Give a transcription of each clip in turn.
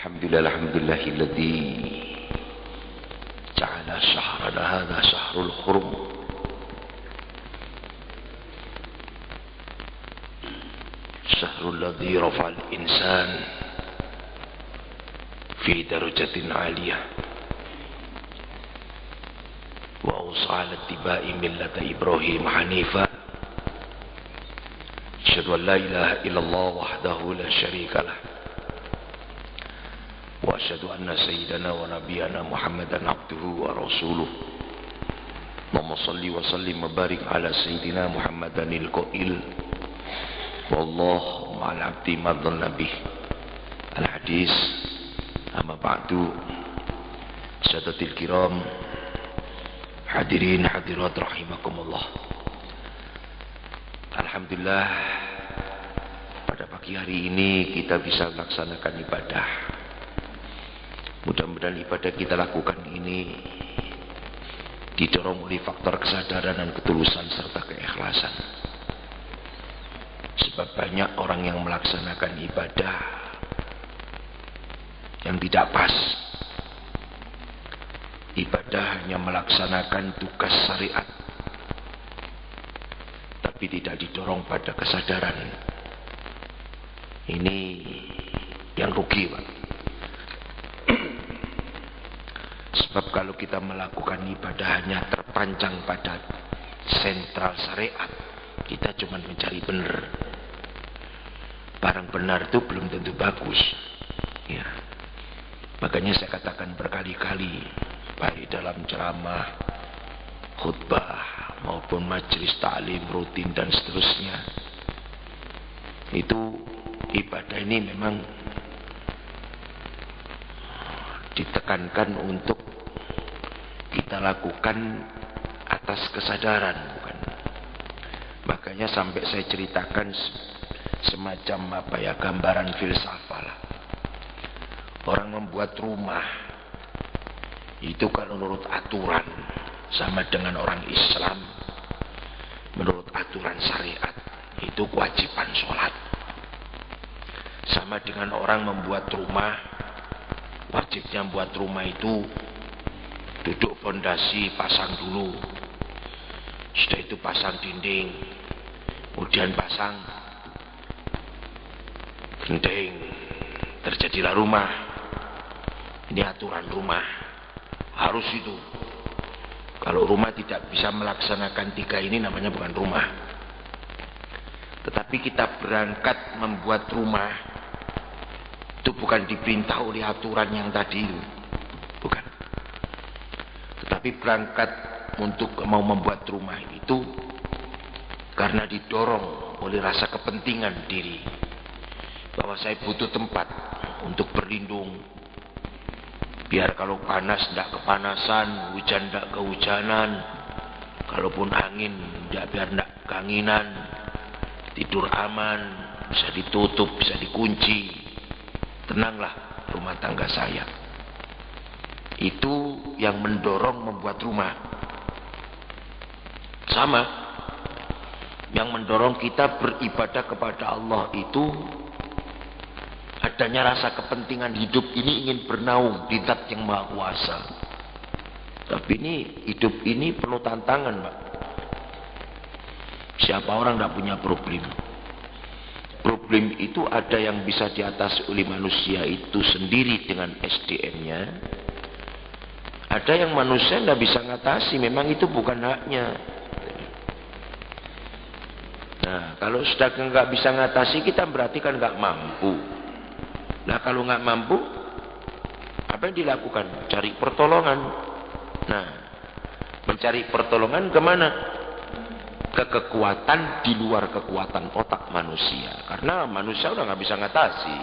Alhamdulillahilladzi ja'ala syahrana hadza syahrul hurum syahrul ladzi rafa'al insan fi darajatin 'aliyah wa usala tibai millata Ibrahim hanifa asyhadu an la ilaha illallah wahdahu la syarikalah wa asyhadu anna sayyidana wa nabiyana Muhammadan abduhu wa rasuluh. Allahumma shalli wa sallim wa barik ala sayyidina Muhammadanil qail wallahu ma'al abdi madzal nabi al hadis. Amma ba'du, sadatil kiram, hadirin hadirat rahimakumullah. Alhamdulillah, pada pagi hari ini kita bisa melaksanakan ibadah. Mudah-mudahan ibadah kita lakukan ini didorong oleh faktor kesadaran dan ketulusan serta keikhlasan. Sebab banyak orang yang melaksanakan ibadah yang tidak pas. Ibadah hanya melaksanakan tugas syariat, tapi tidak didorong pada kesadaran. Ini yang rugi, Pak. Sebab kalau kita melakukan ibadah hanya terpancang pada sentral syariat, kita cuma mencari benar. Barang benar itu belum tentu bagus. Ya. Makanya saya katakan berkali-kali, baik dalam ceramah, khutbah, maupun majelis ta'lim rutin dan seterusnya, itu ibadah ini memang ditekankan untuk kita lakukan atas kesadaran, bukan. Makanya sampai saya ceritakan semacam gambaran filsafah lah. Orang membuat rumah itu kalau menurut aturan sama dengan orang Islam, menurut aturan syariat itu kewajiban sholat. Sama dengan orang membuat rumah, wajibnya buat rumah itu duduk fondasi, pasang dulu. Sudah itu pasang dinding, kemudian pasang genteng, terjadilah rumah. Ini aturan rumah, harus itu. Kalau rumah tidak bisa melaksanakan tiga ini namanya bukan rumah. Tetapi kita berangkat membuat rumah itu bukan diperintah oleh aturan yang tadi, bukan. Tetapi berangkat untuk mau membuat rumah itu karena didorong oleh rasa kepentingan diri, bahwa saya butuh tempat untuk berlindung, biar kalau panas tidak kepanasan, hujan tidak kehujanan, kalaupun angin biar tidak keanginan, tidur aman, bisa ditutup, bisa dikunci, tenanglah rumah tangga saya. Itu yang mendorong membuat rumah. Sama, yang mendorong kita beribadah kepada Allah itu adanya rasa kepentingan hidup ini ingin bernaung di zat yang maha kuasa. Tapi ini hidup ini penuh tantangan, Pak. Siapa orang tidak punya problem? Problem itu ada yang bisa diatasi oleh manusia itu sendiri dengan SDM-nya. Ada yang manusia tidak bisa ngatasi, memang itu bukan haknya. Nah, kalau sudah nggak bisa ngatasi, kita berarti kan nggak mampu. Nah, kalau nggak mampu, apa yang dilakukan? Cari pertolongan. Nah, mencari pertolongan kemana? Ke kekuatan di luar kekuatan otak manusia. Karena manusia udah nggak bisa ngatasi.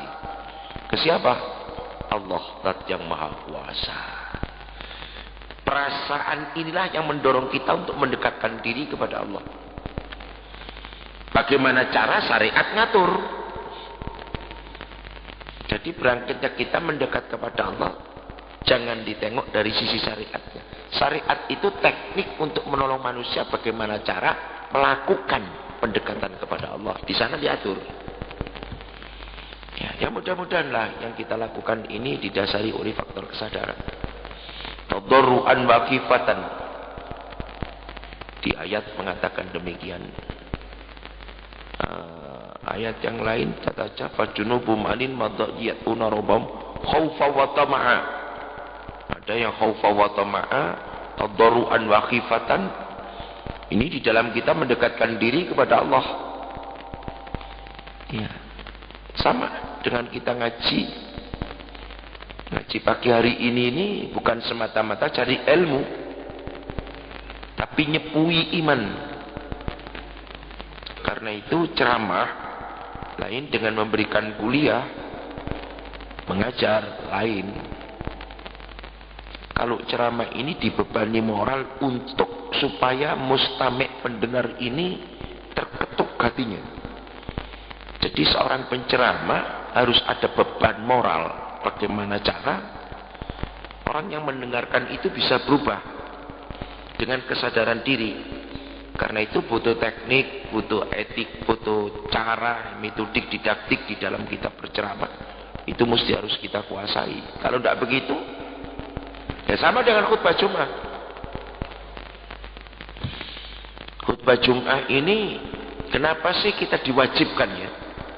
Ke siapa? Allah, zat yang maha kuasa. Perasaan inilah yang mendorong kita untuk mendekatkan diri kepada Allah. Bagaimana cara syariat ngatur? Jadi berangkatnya kita mendekat kepada Allah, jangan ditengok dari sisi syariatnya. Syariat itu teknik untuk menolong manusia bagaimana cara melakukan pendekatan kepada Allah. Di sana diatur. Ya, Ya mudah-mudahanlah yang kita lakukan ini didasari oleh faktor kesadaran. Tadarruan wa khifatan. Di ayat mengatakan demikian. Ayat yang lain tataca fajunubum alin madiyatuna rabbam khaufa wa tama'a. Ada yang khaufa wa tama'a, tadarruan wa khifatan. Ini di dalam kita mendekatkan diri kepada Allah. Ya. Sama dengan kita ngaji. Ngaji pagi hari ini bukan semata-mata cari ilmu, tapi nyepui iman. Karena itu ceramah lain dengan memberikan kuliah, mengajar lain. Kalau ceramah ini dibebani moral untuk supaya mustami' pendengar ini terketuk hatinya. Jadi seorang penceramah harus ada beban moral. Bagaimana cara orang yang mendengarkan itu bisa berubah dengan kesadaran diri. Karena itu butuh teknik, butuh etik, butuh cara, metodik, didaktik di dalam kita berceramah. Itu mesti harus kita kuasai. Kalau tidak begitu, ya sama dengan khutbah Jumat. Khutbah Jumat ini kenapa sih kita diwajibkan ya?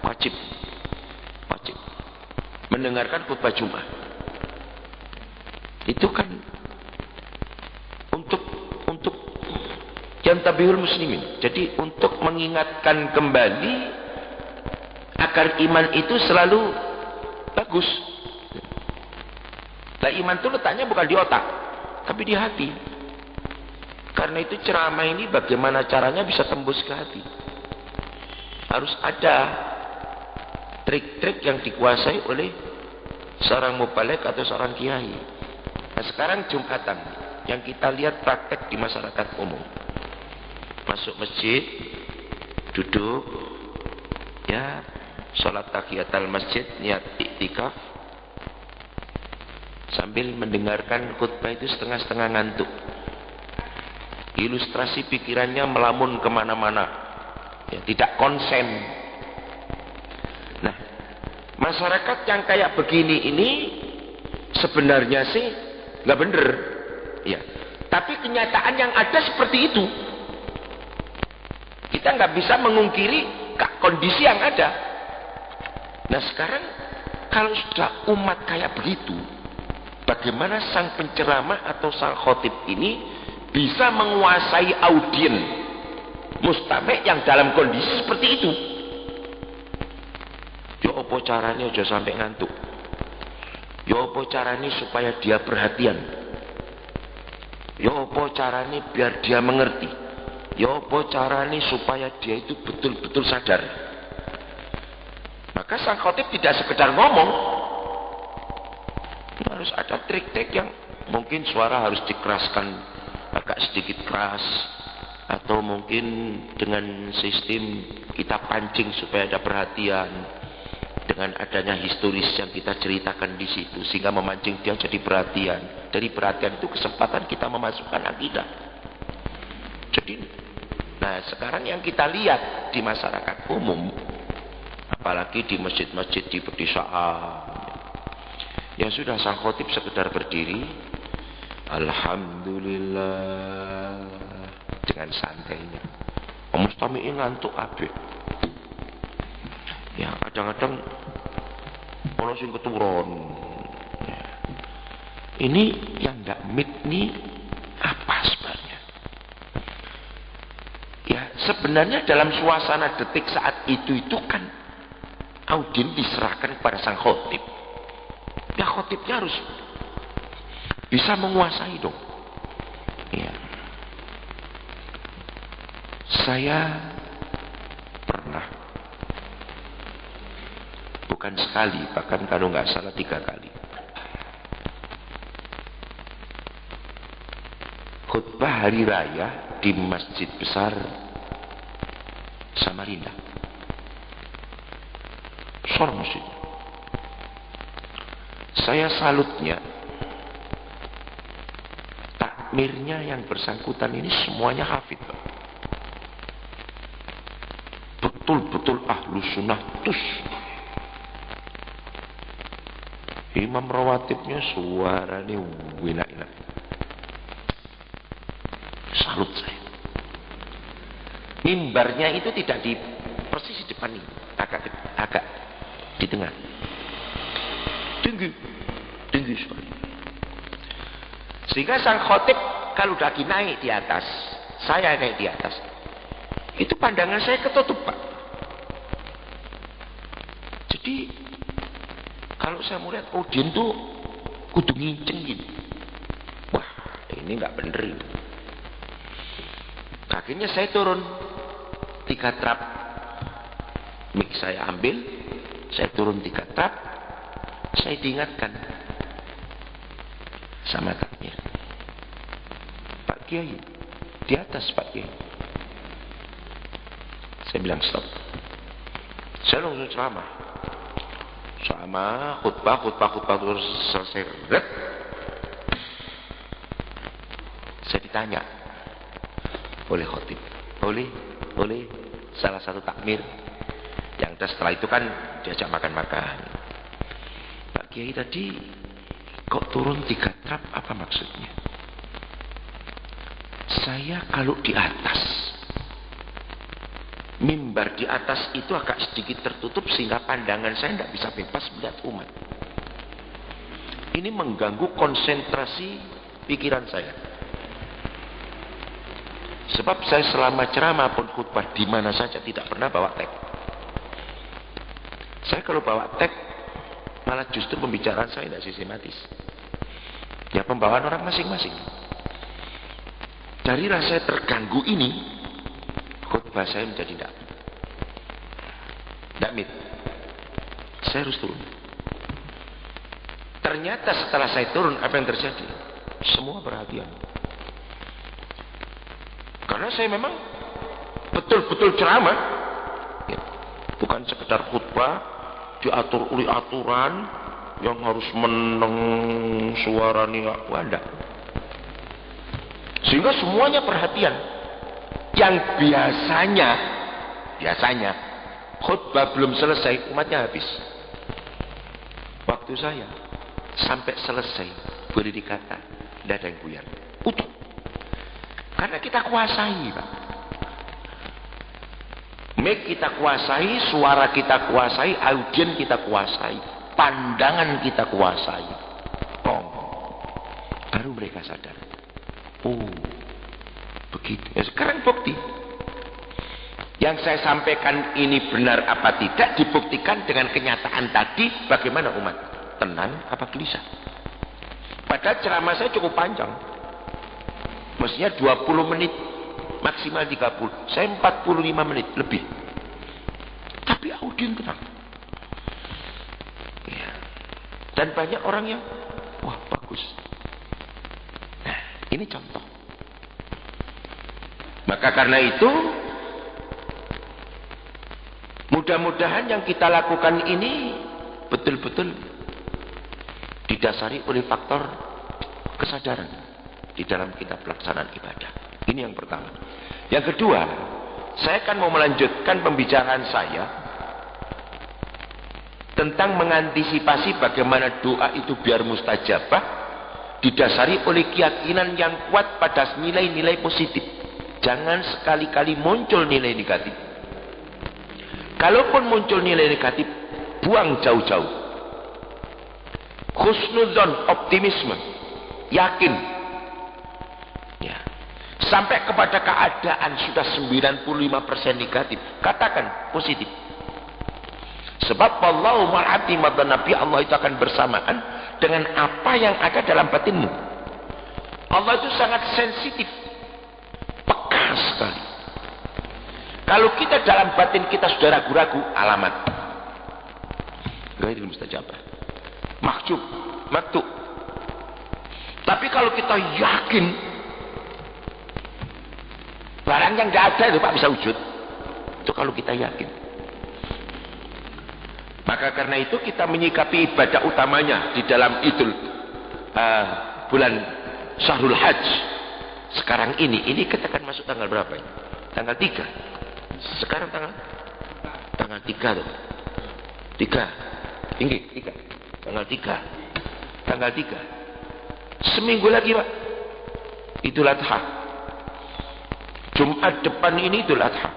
Wajib mendengarkan khutbah Jumat. Itu kan untuk yantabihul muslimin. Jadi untuk mengingatkan kembali agar iman itu selalu bagus. Nah, iman itu letaknya bukan di otak, tapi di hati. Karena itu ceramah ini bagaimana caranya bisa tembus ke hati. Harus ada trik-trik yang dikuasai oleh seorang mubaligh atau seorang kiai. Nah sekarang Jumatan yang kita lihat praktek di masyarakat umum. Masuk masjid, duduk, ya, sholat tahiyatul masjid, niat iktikaf, sambil mendengarkan khutbah itu setengah-setengah ngantuk. Ilustrasi pikirannya melamun kemana-mana, ya, tidak konsen. Nah, masyarakat yang kayak begini ini sebenarnya sih nggak bener, ya. Tapi kenyataan yang ada seperti itu. Kita nggak bisa mengungkiri kondisi yang ada. Nah sekarang kalau sudah umat kayak begitu, bagaimana sang penceramah atau sang khotib ini bisa menguasai audien mustami' yang dalam kondisi seperti itu? Ya apa caranya aja sampai ngantuk? Ya apa caranya supaya dia perhatian? Ya apa caranya biar dia mengerti? Ya apa caranya supaya dia itu betul-betul sadar? Maka sang khotib tidak sekedar ngomong, harus ada trik-trik yang mungkin suara harus dikeraskan agak sedikit keras, atau mungkin dengan sistem kita pancing supaya ada perhatian dengan adanya historis yang kita ceritakan di situ sehingga memancing dia jadi perhatian. Dari perhatian itu kesempatan kita memasukkan akidah. Jadi, nah sekarang yang kita lihat di masyarakat umum, apalagi di masjid-masjid di pedesaan, ya sudah sang khotib sekedar berdiri, alhamdulillah, dengan santainya. Mustami'in ngantuk abik. Ya kadang-kadang ono sing keturun. Ini yang nggak mit nih apa sebenarnya? Ya sebenarnya dalam suasana detik saat itu kan audien diserahkan kepada sang khotib. Ya khotibnya harus bisa menguasai dong. Ya. Saya pernah, bukan sekali, bahkan kalau nggak salah 3 kali, khutbah hari raya di masjid besar Samarinda. Besar masjid. Saya salutnya, takmirnya yang bersangkutan ini semuanya hafid. Betul-betul ahlus sunnah tus. Imam rawatibnya suaranya enak-enak. Salut saya. Mimbarnya itu tidak di persis di depan ini, agak di tengah. Tinggi sekali. Sehingga sang khotib kalau lagi naik di atas, saya naik di atas, itu pandangan saya ketutup, Pak. Jadi kalau saya melihat audien tuh kudu nginceng gitu. Wah, ini nggak bener ini. Akhirnya saya turun 3 trap, mic saya ambil, saya turun 3 trap, saya diingatkan sama takmir, Pak Kiai, di atas Pak Kiai. Saya bilang stop. Saya langsung ceramah, khutbah terus selesai. Saya ditanya oleh khotib, oleh salah satu takmir yang setelah itu kan diajak makan-makan. Pak Kiai tadi kok turun 3 trap, apa maksudnya? Saya kalau di atas, mimbar di atas itu agak sedikit tertutup sehingga pandangan saya tidak bisa bebas melihat umat. Ini mengganggu konsentrasi pikiran saya. Sebab saya selama ceramah pun khutbah di mana saja tidak pernah bawa tag. Saya kalau bawa tag malah justru pembicaraan saya tidak sistematis. Ya pembawaan orang masing-masing. Dari rasa terganggu ini, khutbah saya menjadi tidak mit. Saya harus turun. Ternyata setelah saya turun, apa yang terjadi? Semua perhatian. Karena saya memang betul-betul ceramah, ya, bukan sekedar khutbah diatur oleh aturan yang harus meneng suaranya enggak. Sehingga semuanya perhatian. Yang biasanya khutbah belum selesai umatnya habis. Waktu saya sampai selesai boleh dikata tidak ada yang buyar, utuh. Karena kita kuasai, Pak. Mic kita kuasai, suara kita kuasai, audien kita kuasai, pandangan kita kuasai. Oh, baru mereka sadar. Oh, begitu. Ya, sekarang bukti. Yang saya sampaikan ini benar apa tidak dibuktikan dengan kenyataan tadi. Bagaimana umat? Tenang apa gelisah? Padahal ceramah saya cukup panjang. Mestinya 20 menit, maksimal 30. Saya 45 menit lebih. Tapi audien tenang. Ya. Dan banyak orang yang, wah bagus. Nah, ini contoh. Maka karena itu, mudah-mudahan yang kita lakukan ini betul-betul didasari oleh faktor kesadaran di dalam kita pelaksanaan ibadah. Ini yang pertama. Yang kedua, saya akan mau melanjutkan pembicaraan saya tentang mengantisipasi bagaimana doa itu biar mustajabah didasari oleh keyakinan yang kuat pada nilai-nilai positif. Jangan sekali-kali muncul nilai negatif. Kalaupun muncul nilai negatif, buang jauh-jauh. Husnudzon, optimisme, yakin. Ya. Sampai kepada keadaan sudah 95% negatif, katakan positif. Sebab wallahu ma'ati madan Nabi, Allah itu akan bersamaan dengan apa yang ada dalam batinmu. Allah itu sangat sensitif, peka sekali. Kalau kita dalam batin kita sudah ragu-ragu, alamat ghairil mustajabah, mahjub, maktub. Tapi kalau kita yakin barang yang tidak ada itu Pak bisa wujud, itu kalau kita yakin. Maka karena itu kita menyikapi ibadah utamanya di dalam bulan Syahrul Hajj sekarang ini kita akan masuk tanggal berapa ini? Tanggal 3. Sekarang tanggal 3 tuh. 3. Tinggi 3. Tanggal 3. tanggal 3. Seminggu lagi Pak, Idul Adha. Jumat depan ini Idul Adha.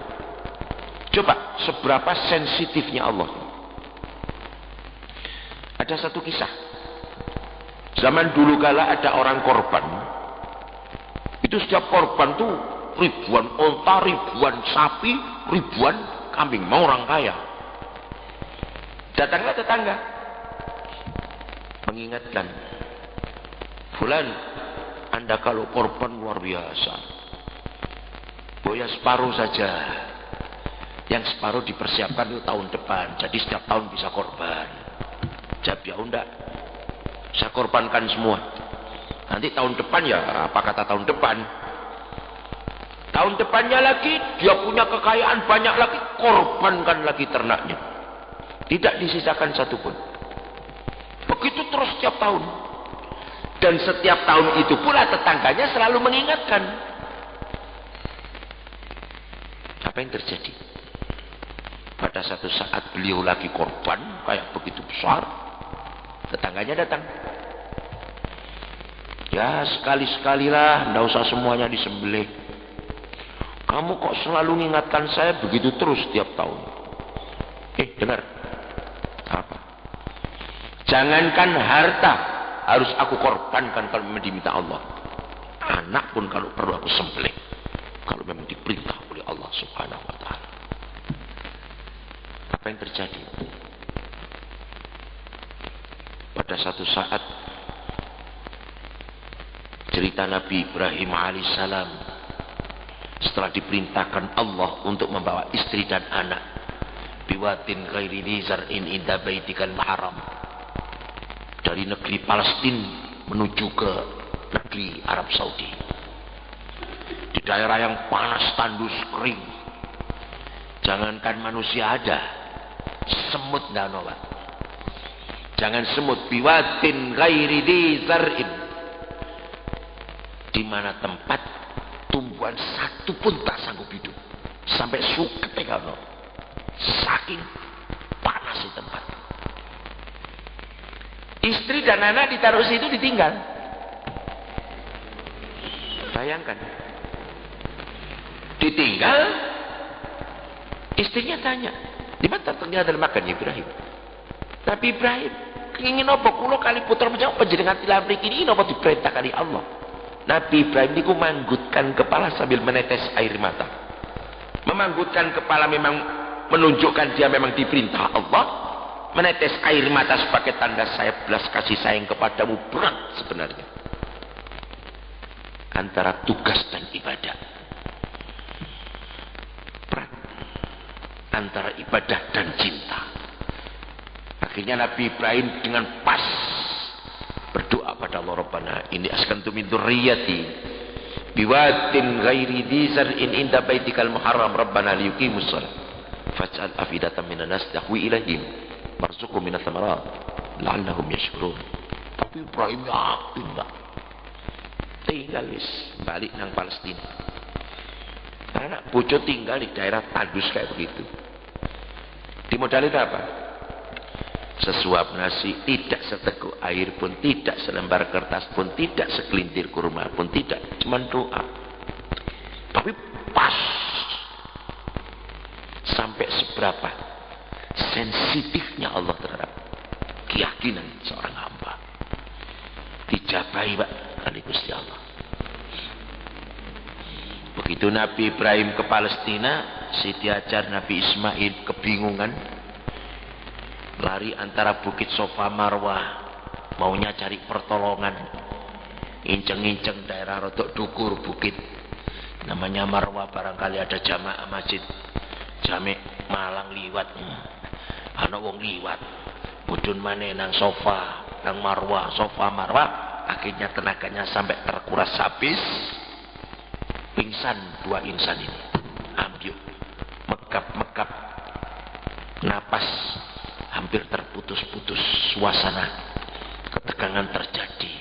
Coba seberapa sensitifnya Allah. Ada satu kisah. Zaman dulu kala ada orang korban. Itu setiap korban tuh ribuan onta, ribuan sapi, ribuan kambing. Mau orang kaya. Datanglah tetangga. Mengingatkan. Fulan, Anda kalau korban luar biasa. Boya separuh saja. Yang separuh dipersiapkan itu tahun depan. Jadi setiap tahun bisa korban. Jawab ya enggak. Saya korbankan semua. Nanti tahun depan ya apa kata tahun depan. Tahun depannya lagi dia punya kekayaan banyak lagi. Korbankan lagi ternaknya. Tidak disisakan satupun. Begitu terus setiap tahun. Dan setiap tahun itu pula tetangganya selalu mengingatkan. Apa yang terjadi? Pada satu saat beliau lagi korban kayak begitu besar. Tetangganya datang. Ya sekali-sekalilah, tidak usah semuanya disembelih. Kamu kok selalu mengingatkan saya begitu terus setiap tahun. Dengar. Apa? Jangankan harta harus aku korbankan kalau memang diminta Allah. Anak pun kalau perlu aku sembelih. Kalau memang diperintah oleh Allah Subhanahu wa ta'ala. Apa yang terjadi? Pada satu saat cerita Nabi Ibrahim alaihissalam setelah diperintahkan Allah untuk membawa istri dan anak biwatin ghairi dzar'in inda baitikal muharram dari negeri Palestina menuju ke negeri Arab Saudi, di daerah yang panas tandus kering. Jangankan manusia ada, semut dan Pak. Jangan semut, biwatin ghairi dzar'in, di mana tempat tumbuhan satu pun tak sanggup hidup. Sampai suket kalau saking panas di tempat. Istri dan anak ditaruh situ ditinggal. Bayangkan. Ditinggal. Istrinya tanya, di mana tertinggal dalam makan Ibrahim? Nabi Ibrahim, ingin apa kula kali putra menjawab panjenengan tilah mriki ini napa diperintah kali Allah. Nabi Ibrahim niku manggutkan kepala sambil menetes air mata. Memanggutkan kepala memang menunjukkan dia memang diperintah Allah. Menetes air mata sebagai tanda saya belas kasih sayang kepadamu berat sebenarnya. Antara tugas dan ibadah. Berat. Antara ibadah dan cinta. Akhirnya Nabi Ibrahim dengan pas berdoa pada Allah, Rabbana inni askantu min dzurriyyati biwatin ghairi dzar'in inda baitikal muharram rabbana liyuqimus shalah faj'al afidatan minan nas tahwi ilaihim warzuqhum minats thamarat la'allahum yashkurun. Tapi Ibrahim yakin Pak. Tinggal wis balik nang Palestina. Anak bojo tinggal di daerah tandus kayak begitu. Dimodali apa? Sesuap nasi, tidak seteguk air pun, tidak selembar kertas pun, tidak segelintir kurma pun, tidak, cuma doa. Tapi pas. Sampai seberapa sensitifnya Allah terhadap keyakinan seorang hamba. Dijabahi Pak kali Gusti Allah. Begitu Nabi Ibrahim ke Palestina, Siti Hajar Nabi Ismail kebingungan. Lari antara bukit Sofa Marwah, maunya cari pertolongan. Inceng-inceng daerah rotok dukur bukit namanya Marwah, barangkali ada jamaah masjid Jami' Malang liwat. Ana wong liwat budun maneh nang Sofa nang Marwah, Sofa Marwah. Akhirnya tenaganya sampai terkuras habis. Pingsan dua insan ini. Ambyuk, megap-megap, napas hampir terputus-putus, suasana ketegangan terjadi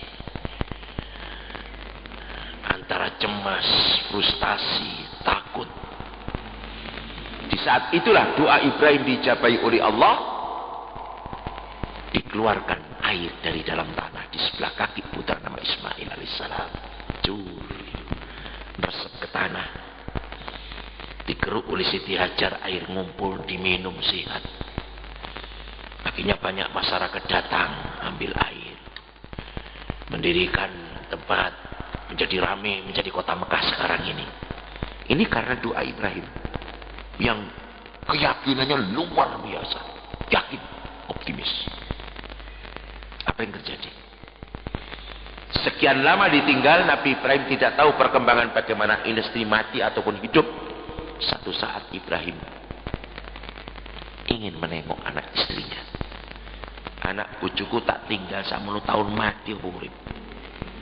antara cemas, frustasi, takut. Di saat itulah doa Ibrahim dijabahi oleh Allah, dikeluarkan air air dari dalam tanah di sebelah kaki putra nama Ismail alaihissalam. Cur, meresep ke tanah. Digeruk oleh Siti Hajar, air ngumpul, diminum sehat. Akhirnya banyak masyarakat datang ambil air, mendirikan tempat, menjadi ramai, menjadi kota Mekah sekarang ini. Ini karena doa Ibrahim yang keyakinannya luar biasa, yakin, optimis. Apa yang terjadi? Sekian lama ditinggal, Nabi Ibrahim tidak tahu perkembangan bagaimana istri mati ataupun hidup. Satu saat Ibrahim ingin menengok anak istrinya. Anak bojoku tak tinggal 10 tahun mati urip.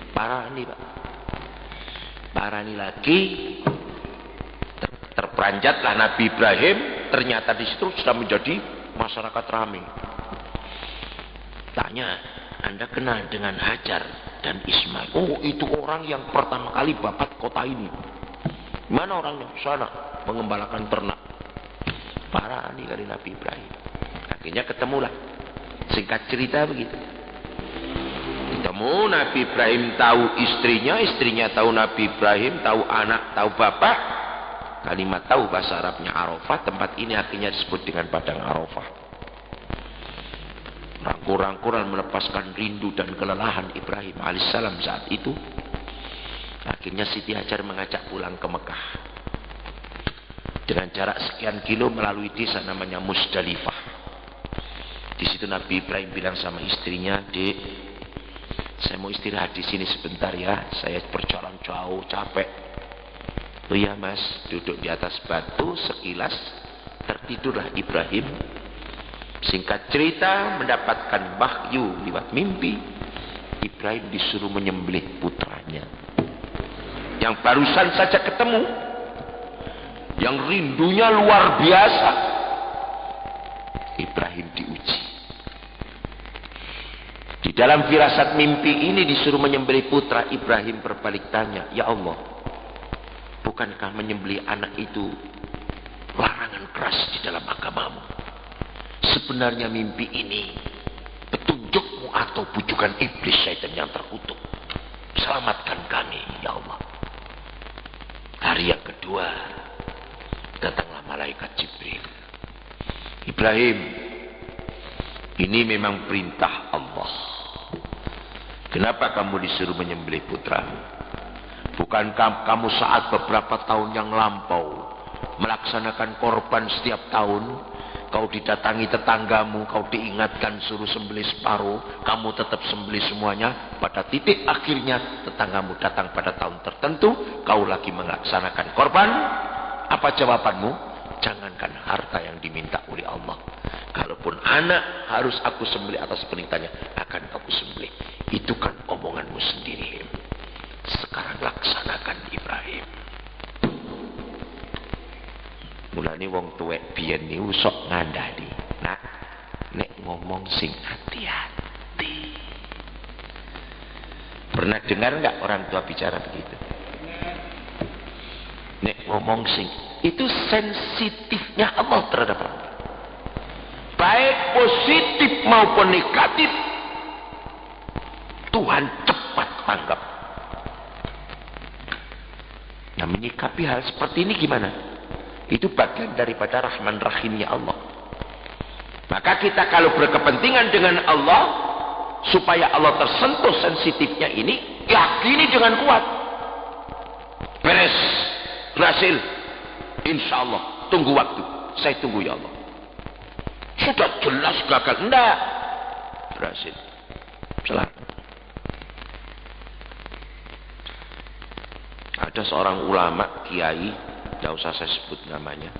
Parah nih Pak. Parah nih lagi. Terperanjatlah Nabi Ibrahim. Ternyata di situ sudah menjadi masyarakat ramai. Tanya, Anda kenal dengan Hajar dan Ismail? Oh, itu orang yang pertama kali babat kota ini. Mana orangnya? Sana, mengembalakan ternak. Parah nih kali Nabi Ibrahim. Akhirnya ketemulah. Singkat cerita begitu. Ketemu Nabi Ibrahim, tahu istrinya, istrinya tahu Nabi Ibrahim, tahu anak, tahu bapak. Kalimat tahu bahasa Arabnya Arafah. Tempat ini akhirnya disebut dengan Padang Arafah. Rangkul-rangkulan melepaskan rindu dan kelelahan Ibrahim alaihissalam saat itu. Akhirnya Siti Hajar mengajak pulang ke Mekah. Dengan jarak sekian kilo melalui desa namanya Musdalifah. Di situ Nabi Ibrahim bilang sama istrinya, Dek, saya mau istirahat di sini sebentar ya. Saya berjalan jauh, capek. Oh ya Mas, duduk di atas batu, sekilas tertidurlah Ibrahim. Singkat cerita, mendapatkan wahyu lewat mimpi. Ibrahim disuruh menyembelih putranya. Yang barusan saja ketemu. Yang rindunya luar biasa. Ibrahim diuji. Di dalam firasat mimpi ini disuruh menyembelih putra. Ibrahim berbalik tanya, Ya Allah, bukankah menyembelih anak itu larangan keras di dalam agamamu? Sebenarnya mimpi ini petunjukmu atau bujukan iblis syaitan yang terkutuk. Selamatkan kami, Ya Allah. Hari yang kedua, datanglah malaikat Jibril. Ibrahim, ini memang perintah Allah. Kenapa kamu disuruh menyembelih putramu? Bukankah kamu saat beberapa tahun yang lampau melaksanakan korban setiap tahun? Kau didatangi tetanggamu, kau diingatkan suruh sembelih separuh, kamu tetap sembelih semuanya. Pada titik akhirnya tetanggamu datang pada tahun tertentu, kau lagi melaksanakan korban. Apa jawabanmu? Jangankan harta yang diminta oleh Allah, kalaupun anak harus aku sembelih atas perintahnya, akan aku sembelih. Itu kan omonganmu sendiri. Sekarang laksanakan Ibrahim. Mulane wong tuwek biyen niku sok ngandani. Nah, nek ngomong sing hati-hati. Pernah dengar enggak orang tua bicara begitu? Nek ngomong sing, itu sensitifnya Allah terhadap orang. Baik positif maupun negatif, Tuhan cepat tanggap. Nah, menyikapi hal seperti ini gimana? Itu bagian daripada Rahman Rahimnya Allah. Maka kita kalau berkepentingan dengan Allah, supaya Allah tersentuh sensitifnya ini, yakini dengan kuat. Beres, berhasil, insya Allah. Tunggu waktu, saya tunggu ya Allah. Sudah jelas gagal, enggak, berhasil. Selamat. Ada seorang ulama, kiai, tidak usah saya sebut namanya.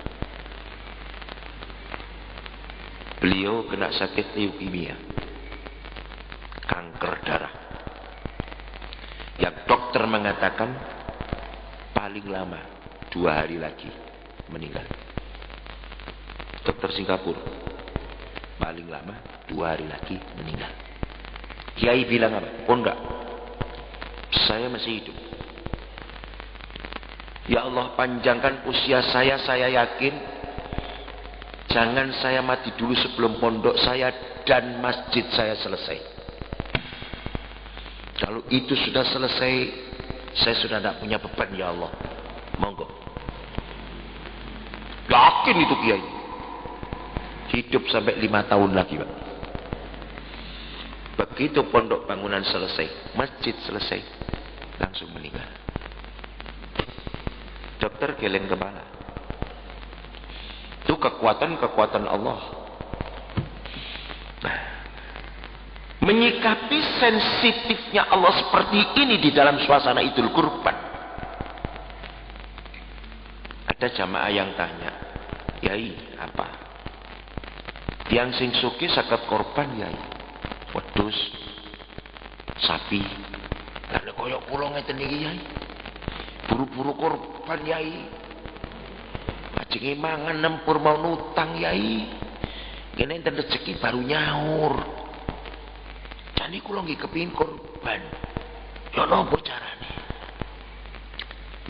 Beliau kena sakit leukemia, kanker darah. Yang dokter mengatakan paling lama 2 hari lagi meninggal. Dokter Singapura, paling lama 2 hari lagi meninggal. Kiai bilang apa? Oh enggak, saya masih hidup. Ya Allah, panjangkan usia saya yakin. Jangan saya mati dulu sebelum pondok saya dan masjid saya selesai. Kalau itu sudah selesai, saya sudah tidak punya beban ya Allah. Monggo. Yakin itu kiai. Hidup sampai 5 tahun lagi, Pak. Begitu pondok bangunan selesai, masjid selesai, langsung meninggal. Dokter geleng kepala. Itu kekuatan Allah. Nah, menyikapi sensitifnya Allah seperti ini di dalam suasana Idul Kurban. Ada jamaah yang tanya, Yai, apa? Yang sing suki saged korban, Yai. Wedhus, sapi. Lah koyo kula ngeten iki, Yai. Buru-buru korban, Yai. Ajenge mangan nempur mau nutang, Yai. Kene enten rezeki baru nyaur. Jane kula nggih kepengin korban. Ya napa carane?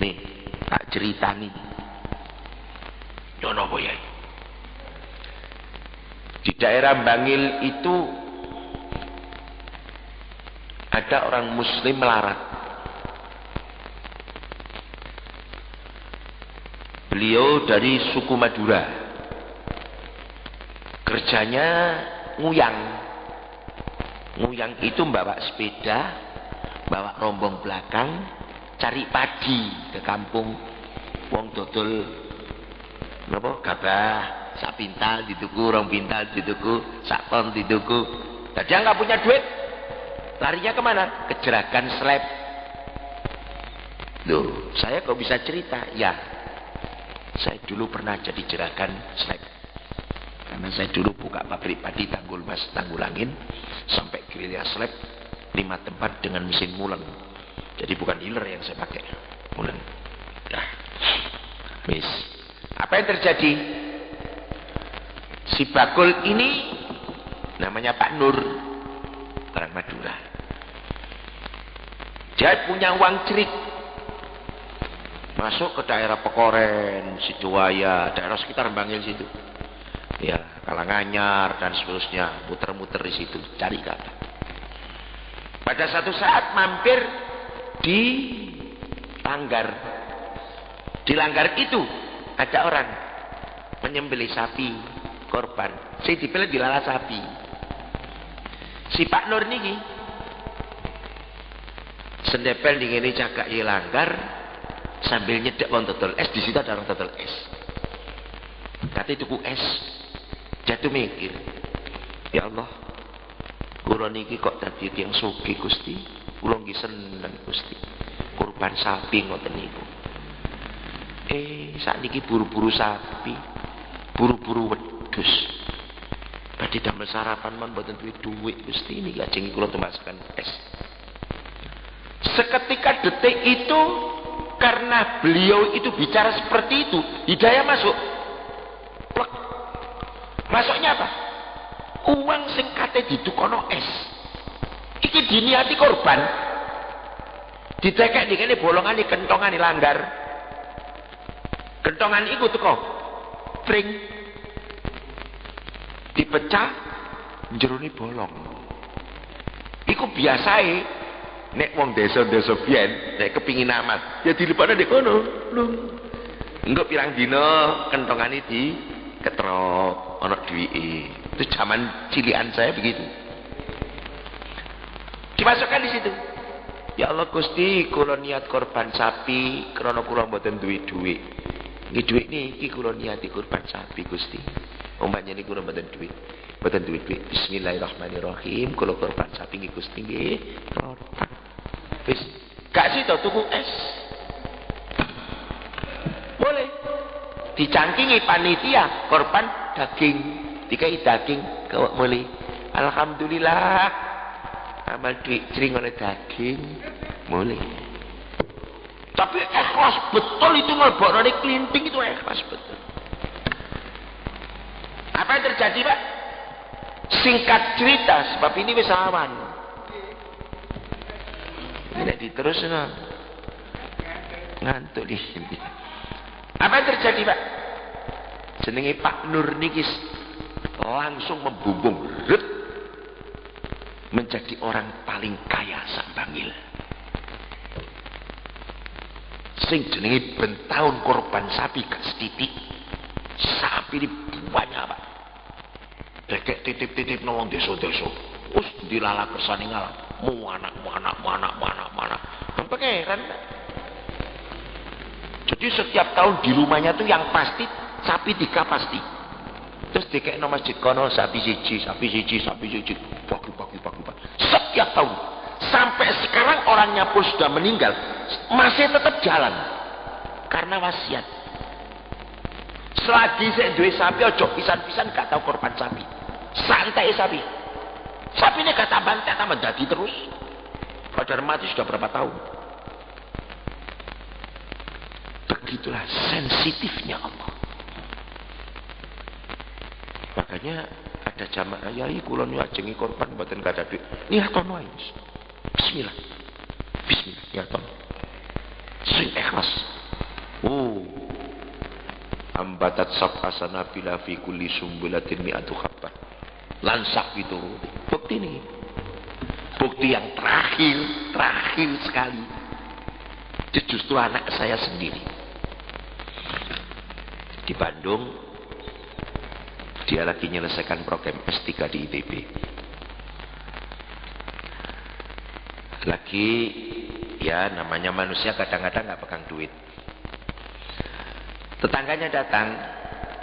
Nih, tak ceritani. Ya napa, Yai? Di daerah Bangil itu ada orang muslim melarat. Beliau dari suku Madura. Kerjanya nguyang. Nguyang itu bawa sepeda, bawa rombong belakang, cari padi ke kampung. Wong dodol napa gabah, sak pintal dituku, rong pintal dituku, sak ton dituku. Jadi dia nggak punya duit, larinya kemana? Ke Jeragan Slab. Loh, saya kok bisa cerita? Ya, saya dulu pernah jadi Jeragan Slab. Karena saya dulu buka pabrik padi Tanggul Mas, Tanggulangin, sampai gerilya slab 5 tempat dengan mesin mulen. Jadi bukan dealer yang saya pakai, mulen. Dah, wis. Apa yang terjadi? Si bakul ini namanya Pak Nur, orang Madura. Dia punya uang cerik. Masuk ke daerah Pekoren, Sidoaya, daerah sekitar Bangil situ. Ya, Kalanganyar dan seterusnya, muter-muter di situ, cari kata. Pada satu saat mampir di Langgar. Di Langgar itu ada orang menyembelih sapi korban. Saya dipilih dilala sapi. Si Pak Nur niki sendepel di ngene cagak Langgar sambil nyedek wong dodol es. Di situ ada orang dodol es. Katanya tuku es. Jatuh mikir, ya Allah, kula niki kok dadi tiyang sugih Gusti, kula nggih seneng Gusti. Kurban sapi ngoten niku. Sakniki buru-buru sapi, buru-buru wedhus. Badhe damel sarapan mon mboten duwe dhuwit Gusti niki ajeng kula tumasaken es. Seketika detik itu, karena beliau itu bicara seperti itu, hidayah masuk. Plek. Masuknya apa? Uang sing kate ditukono es. Iki diniati korban. Ditekek dikene bolongan di kentongan di Langgar. Kentongan iku teko. Pring. Dipecah jerone bolong. Iku biasae nek wong desa-desa biyen nek kepingin amat ya dilepokno ndek kono. Lho. Engko pirang dina kentongane di ketrok ana duwike. Itu zaman cilian saya begitu. Dimasukkan di situ. Ya Allah Gusti, kula niat korban sapi krana kula mboten duwe dhuwit. Nggih dhuwit niki kula niati korban sapi Gusti. Umpamane niku kula mboten dhuwit. Mboten duwe dhuwit. Bismillahirrahmanirrahim. Kula korban sapi nggih Gusti nggih. Rotak. Wis, gak sida tuku es. Boleh. Dicangkingi panitia korban daging, dikai daging kawak mulai. Alhamdulillah amal duit sering oleh daging mulai. Tapi ikhlas betul itu ngelbokno ning klinting itu ikhlas betul. Apa yang terjadi Pak? Singkat cerita, sebab ini wis awan. Ini diterusno. Ngantuk di sini. Apa yang terjadi Pak? Jenenge Pak Nur niki langsung membumbung. menjadi orang paling kaya sak Bangil. Sing jenenge ben taun korban sapi gak setitik. Sapi ini banyak Pak. Dekek titip-titip nolong desa-desa. Us dilala kersane ngalah. Mana. Sampai heran. Jadi setiap tahun di rumahnya tuh yang pasti sapi 3 pasti. Terus dikekno masjid kono sapi siji. Pagi. Setiap tahun. Sampai sekarang orangnya pun sudah meninggal, masih tetap jalan. Karena wasiat. Selagi saya duwe sapi ojo pisan-pisan gak tahu korban sapi. Santai sapi. Sapi ini gak tambah dadi terus. Padahal mati sudah berapa tahun. Begitulah sensitifnya Allah. Makanya ada jamaah yai kula nu ajengi korban mboten kada duit. Niaton wae. Bismillah. Niaton. Sing ikhlas. Ambatat sab'asana bila fi kulli sumbulatin mi'atu habbah. Lansak itu. Bukti ini. Bukti yang terakhir sekali. Itu justru anak saya sendiri. Di Bandung, dia lagi menyelesaikan program S3 di ITB. Lagi, ya namanya manusia kadang-kadang gak pegang duit. Tetangganya datang,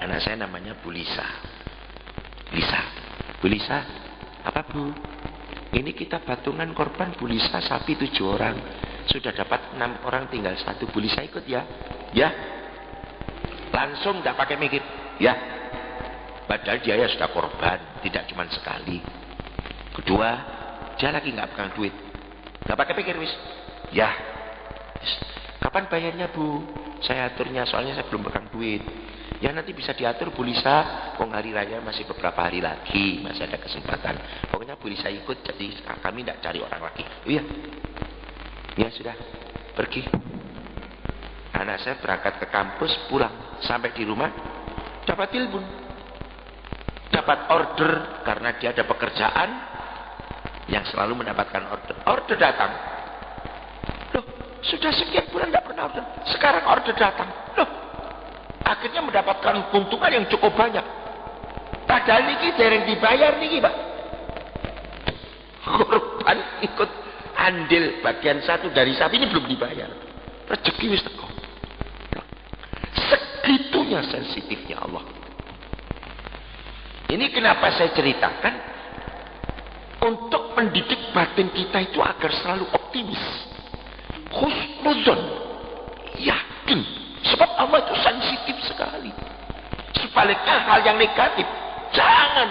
anak saya namanya Bu Lisa. Bu Lisa, apa Bu? Ini kita patungan korban Bu Lisa, sapi 7 orang. Sudah dapat 6 orang, tinggal 1. Bu Lisa ikut ya? Ya. Langsung gak pakai mikir. Ya. Padahal dia ya sudah korban, tidak cuma sekali. Kedua, dia lagi gak pegang duit. Gak pakai pikir wis. Ya. Kapan bayarnya Bu? Saya aturnya, soalnya saya belum pegang duit. Ya nanti bisa diatur Bu Lisa. Wong hari raya masih beberapa hari lagi, masih ada kesempatan. Pokoknya Bu Lisa ikut, jadi kami tidak cari orang lagi. Iya. Ya sudah, pergi. Anak saya berangkat ke kampus, pulang. Sampai di rumah, dapat telepon. Dapat order, karena dia ada pekerjaan yang selalu mendapatkan order. Order datang. Loh, sudah sekian bulan tidak pernah order. Sekarang order datang. Loh, akhirnya mendapatkan keuntungan yang cukup banyak. Padahal niki dereng dibayar niki, Pak. Korban ikut andil bagian 1 dari sapi ini belum dibayar. Rezeki wis teko. Segitunya sensitifnya Allah. Ini kenapa saya ceritakan, untuk mendidik batin kita itu agar selalu optimis, husnuzon, yakin, sebab Allah itu sensitif sekali. Sebaliknya hal yang negatif, jangan,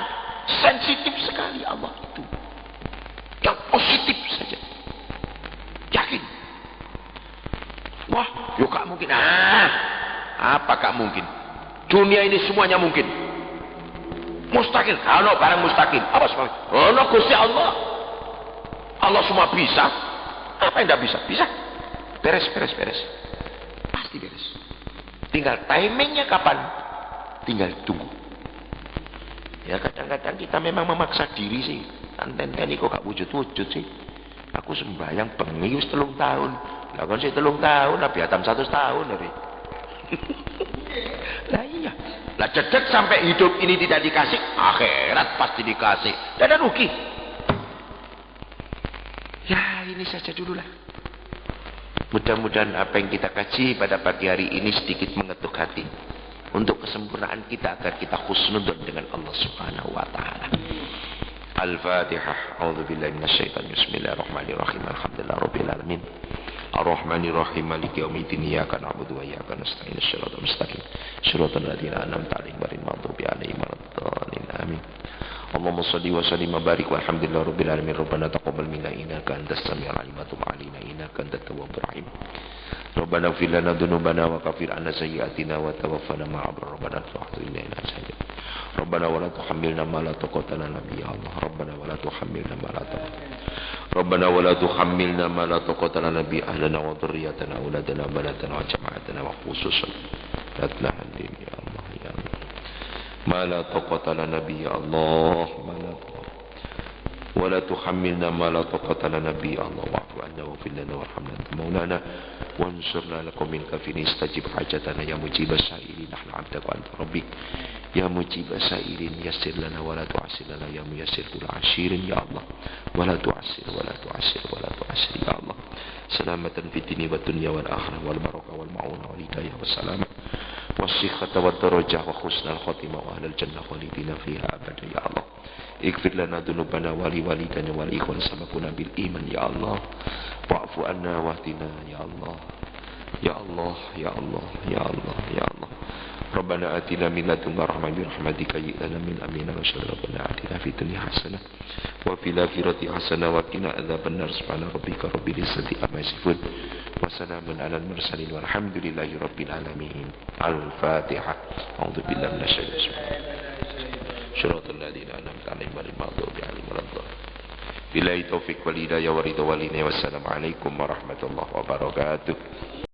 sensitif sekali Allah itu. Yang positif saja, yakin. Wah, yuk gak mungkin. Apa gak mungkin? Dunia ini semuanya mungkin. Mustahil, kalau barang mustahil. Apa semua? Oh, Gusti Allah. Allah semua bisa. Apa yang tidak bisa? Bisa. Beres. Pasti beres. Tinggal timingnya kapan? Tinggal tunggu. Ya kadang-kadang kita memang memaksa diri sih. Anten-ten kok gak wujud-wujud sih. Aku sembahyang bengi wis 3 tahun. Lah kon sik 3 tahun, Nabi Adam 100 tahun dari. Lah iya. Lah cedek sampai hidup ini tidak dikasih, akhirat pasti dikasih. Dan ada rugi. Ya ini saja dululah. Mudah-mudahan apa yang kita kaji pada pagi hari ini sedikit mengetuk hati. Untuk kesempurnaan kita agar kita husnudon dengan Allah Subhanahu wa ta'ala. Al-Fatihah. A'udzubillahi minasyaitonir rajim. Bismillahirrahmanirrahim. Alhamdulillahirabbil alamin. Ar-Rahmanir-Rahim. Maliki yaumiddin. Iyyaka na'budu wa iyyaka nasta'in. Shiratal mustaqim. Shiratal ladzina an'amta 'alaihim ghairil maghdubi 'alaihim waladdallin. Amin. Allahumma shalli wa sallim wa barik walhamdulillahirabbil alamin. Rabbana taqabbal minna innaka antas samiul 'alim wa tub 'alaina innaka antat tawwabur rahim. Rabbana ighfir lana dzunubana wa kaffir 'anna sayyi'atina wa tawaffana ma'al abrar. Rabbana tuhfina ila sajid. Rabbana wa la tuhammilna ma la taqata lana bihi ya Allah. Rabbana wa la tuhammilna ma la taqata. Rabbana wa la tuhammilna ma la taqata lana bihi ahlana wa dhurriyyatana auladana banatana wa jama'atana wa khususan la tuhammilna ya Allah ya Allah. Ma la taqata lana bihi ya Allah. Ma la ولا تحملنا ما لا طاقة لنا به يا الله واعف عنا واغفر لنا وارحمنا أنت مولانا وانصرنا لكم من كافرين استجب حاجتنا يا مجيب السائلين نحن عبدك وأنت ربك يا مجيب السائلين يسر لنا ولا تعسر لنا يا ميسر كل عسير يا الله ولا تعسر ولا تعسر ولا تعسر يا الله سلامة في الدين والدنيا والآخرة والبركة والمعونة والهداية والسلامة والصحة والدرجة وحسن الخاتمة وأهل الجنة خالدين فيها أبدا يا الله اغفر لنا ذنوبنا ولوالدينا والإخوان سبقونا بالإيمان يا الله واعف عنا واهدنا يا الله يا الله يا الله يا الله يا الله ربنا آتنا من لدنك رحمة برحمتك هيئ لنا من أمرنا رشدا ربنا آتنا في الدنيا حسنة وفي الآخرة حسنة وقنا عذاب النار سبحان ربك رب العزة عما يصفون وسلام على المرسلين والحمد لله رب العالمين الفاتحة أعوذ بالله من الشيطان صراط الذين أنعمت عليهم غير المغضوب عليهم ولا الضالين بالله التوفيق والهداية والرضا والعناية والسلام عليكم ورحمة الله وبركاته.